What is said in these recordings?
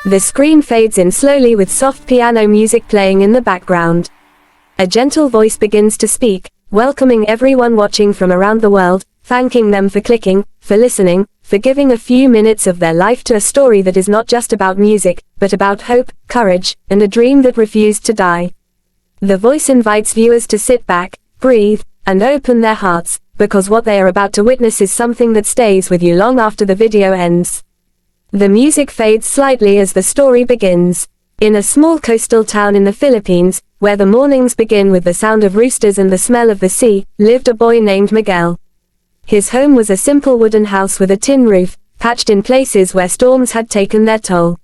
The screen fades in slowly with soft piano music playing in the background. A gentle voice begins to speak, welcoming everyone watching from around the world, thanking them for clicking, for listening, for giving a few minutes of their life to a story that is not just about music, but about hope, courage, and a dream that refused to die. The voice invites viewers to sit back, breathe, and open their hearts, because what they are about to witness is something that stays with you long after the video ends. The music fades slightly as the story begins. In a small coastal town in the Philippines, where the mornings begin with the sound of roosters and the smell of the sea, lived a boy named Miguel. His home was a simple wooden house with a tin roof, patched in places where storms had taken their toll.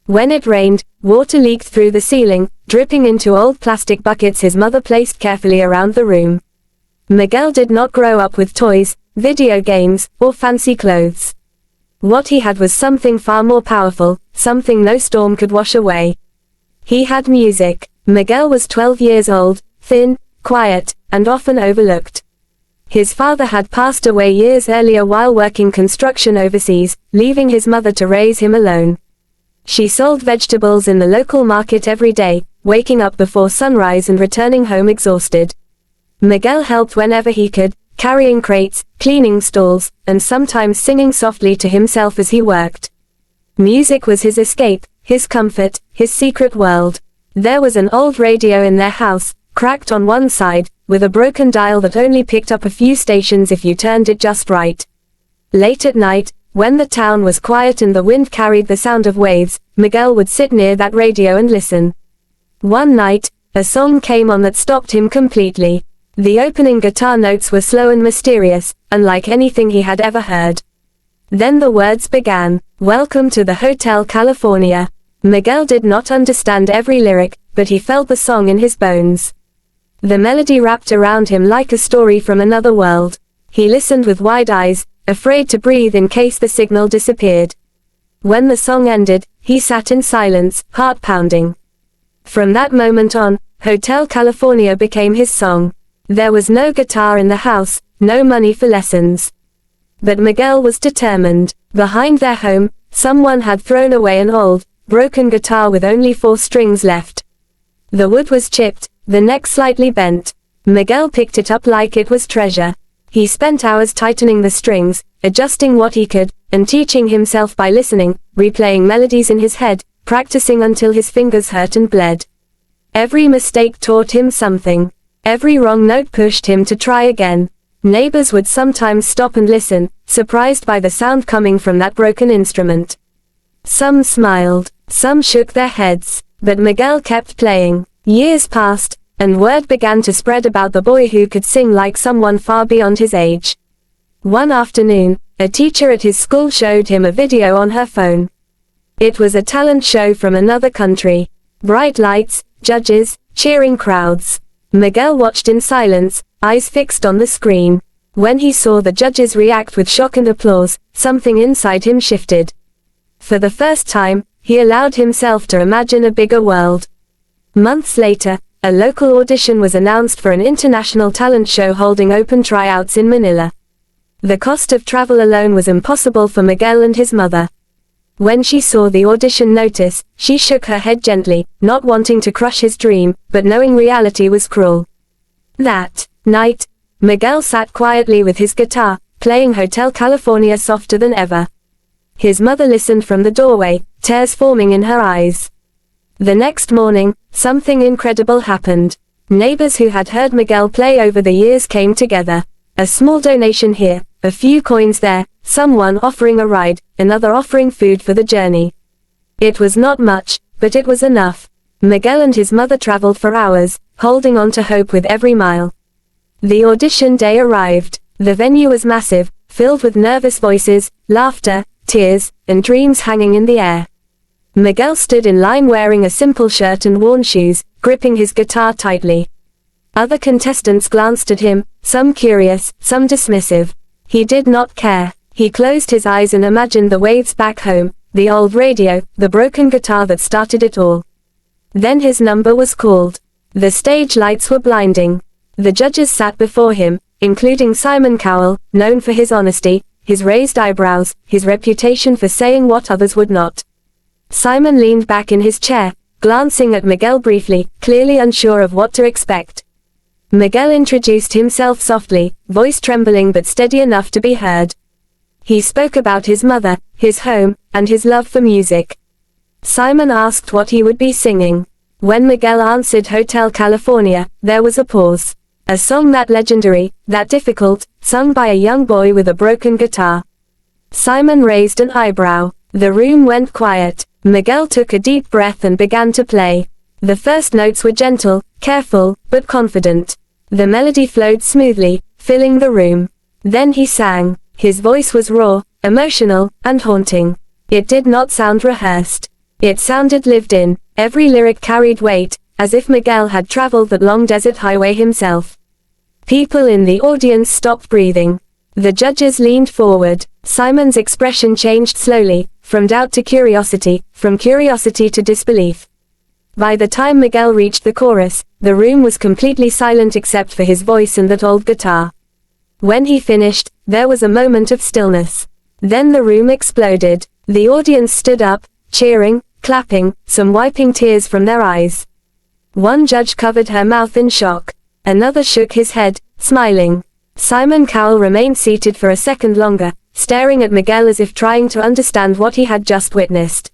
When it rained, water leaked through the ceiling, dripping into old plastic buckets his mother placed carefully around the room. Miguel did not grow up with toys, video games, or fancy clothes. What he had was something far more powerful, something no storm could wash away. He had music. Miguel was 12 years old, thin, quiet, and often overlooked. His father had passed away years earlier while working construction overseas, leaving his mother to raise him alone. She sold vegetables in the local market every day, waking up before sunrise and returning home exhausted. Miguel helped whenever he could, carrying crates, cleaning stalls, and sometimes singing softly to himself as he worked. Music was his escape, his comfort, his secret world. There was an old radio in their house, cracked on one side, with a broken dial that only picked up a few stations if you turned it just right. Late at night, when the town was quiet and the wind carried the sound of waves, Miguel would sit near that radio and listen. One night, a song came on that stopped him completely. The opening guitar notes were slow and mysterious, unlike anything he had ever heard. Then the words began, "Welcome to the Hotel California." Miguel did not understand every lyric, but he felt the song in his bones. The melody wrapped around him like a story from another world. He listened with wide eyes, afraid to breathe in case the signal disappeared. When the song ended, he sat in silence, heart pounding. From that moment on, Hotel California became his song. There was no guitar in the house, no money for lessons. But Miguel was determined. Behind their home, someone had thrown away an old, broken guitar with only 4 strings left. The wood was chipped, the neck slightly bent. Miguel picked it up like it was treasure. He spent hours tightening the strings, adjusting what he could, and teaching himself by listening, replaying melodies in his head, practicing until his fingers hurt and bled. Every mistake taught him something. Every wrong note pushed him to try again. Neighbors would sometimes stop and listen, surprised by the sound coming from that broken instrument. Some smiled, some shook their heads, but Miguel kept playing. Years passed, and word began to spread about the boy who could sing like someone far beyond his age. One afternoon, a teacher at his school showed him a video on her phone. It was a talent show from another country. Bright lights, judges, cheering crowds. Miguel watched in silence, eyes fixed on the screen. When he saw the judges react with shock and applause, something inside him shifted. For the first time, he allowed himself to imagine a bigger world. Months later, a local audition was announced for an international talent show holding open tryouts in Manila. The cost of travel alone was impossible for Miguel and his mother. When she saw the audition notice, she shook her head gently, not wanting to crush his dream, but knowing reality was cruel. That night, Miguel sat quietly with his guitar, playing Hotel California softer than ever. His mother listened from the doorway, tears forming in her eyes. The next morning, something incredible happened. Neighbors who had heard Miguel play over the years came together. A small donation here, a few coins there, someone offering a ride, another offering food for the journey. It was not much, but it was enough. Miguel and his mother traveled for hours, holding on to hope with every mile. The audition day arrived. The venue was massive, filled with nervous voices, laughter, tears, and dreams hanging in the air. Miguel stood in line wearing a simple shirt and worn shoes, gripping his guitar tightly. Other contestants glanced at him, some curious, some dismissive. He did not care. He closed his eyes and imagined the waves back home, the old radio, the broken guitar that started it all. Then his number was called. The stage lights were blinding. The judges sat before him, including Simon Cowell, known for his honesty, his raised eyebrows, his reputation for saying what others would not. Simon leaned back in his chair, glancing at Miguel briefly, clearly unsure of what to expect. Miguel introduced himself softly, voice trembling but steady enough to be heard. He spoke about his mother, his home, and his love for music. Simon asked what he would be singing. When Miguel answered Hotel California, there was a pause. A song that legendary, that difficult, sung by a young boy with a broken guitar. Simon raised an eyebrow. The room went quiet. Miguel took a deep breath and began to play. The first notes were gentle, careful, but confident. The melody flowed smoothly, filling the room. Then he sang. His voice was raw, emotional, and haunting. It did not sound rehearsed. It sounded lived in. Every lyric carried weight, as if Miguel had traveled that long desert highway himself. People in the audience stopped breathing. The judges leaned forward. Simon's expression changed slowly, from doubt to curiosity, from curiosity to disbelief. By the time Miguel reached the chorus, the room was completely silent except for his voice and that old guitar. When he finished, there was a moment of stillness. Then the room exploded. The audience stood up, cheering, clapping, some wiping tears from their eyes. One judge covered her mouth in shock. Another shook his head, smiling. Simon Cowell remained seated for a second longer, staring at Miguel as if trying to understand what he had just witnessed.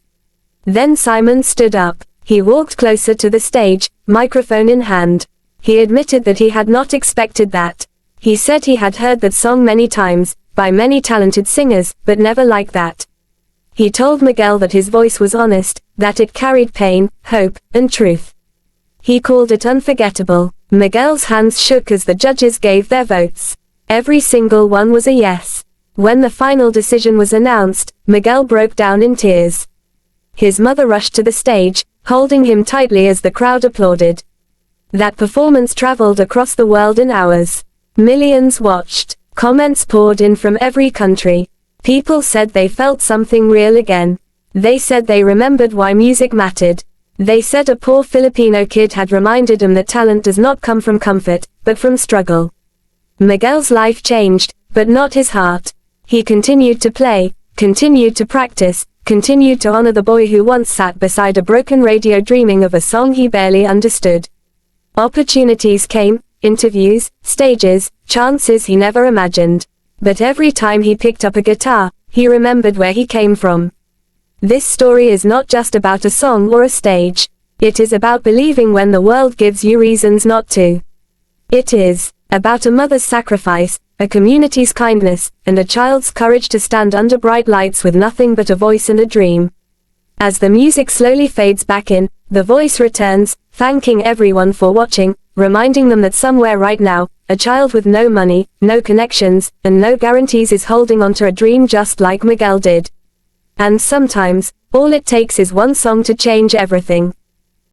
Then Simon stood up. He walked closer to the stage, microphone in hand. He admitted that he had not expected that. He said he had heard that song many times, by many talented singers, but never like that. He told Miguel that his voice was honest, that it carried pain, hope, and truth. He called it unforgettable. Miguel's hands shook as the judges gave their votes. Every single one was a yes. When the final decision was announced, Miguel broke down in tears. His mother rushed to the stage, holding him tightly as the crowd applauded. That performance traveled across the world in hours. Millions watched. Comments poured in from every country. People said they felt something real again. They said they remembered why music mattered. They said a poor Filipino kid had reminded them that talent does not come from comfort, but from struggle. Miguel's life changed, but not his heart. He continued to play, continued to practice, continued to honor the boy who once sat beside a broken radio dreaming of a song he barely understood. Opportunities came, interviews, stages, chances he never imagined. But every time he picked up a guitar, he remembered where he came from. This story is not just about a song or a stage. It is about believing when the world gives you reasons not to. It is about a mother's sacrifice, a community's kindness, and a child's courage to stand under bright lights with nothing but a voice and a dream. As the music slowly fades back in, the voice returns, thanking everyone for watching, reminding them that somewhere right now, a child with no money, no connections, and no guarantees is holding onto a dream just like Miguel did. And sometimes, all it takes is one song to change everything.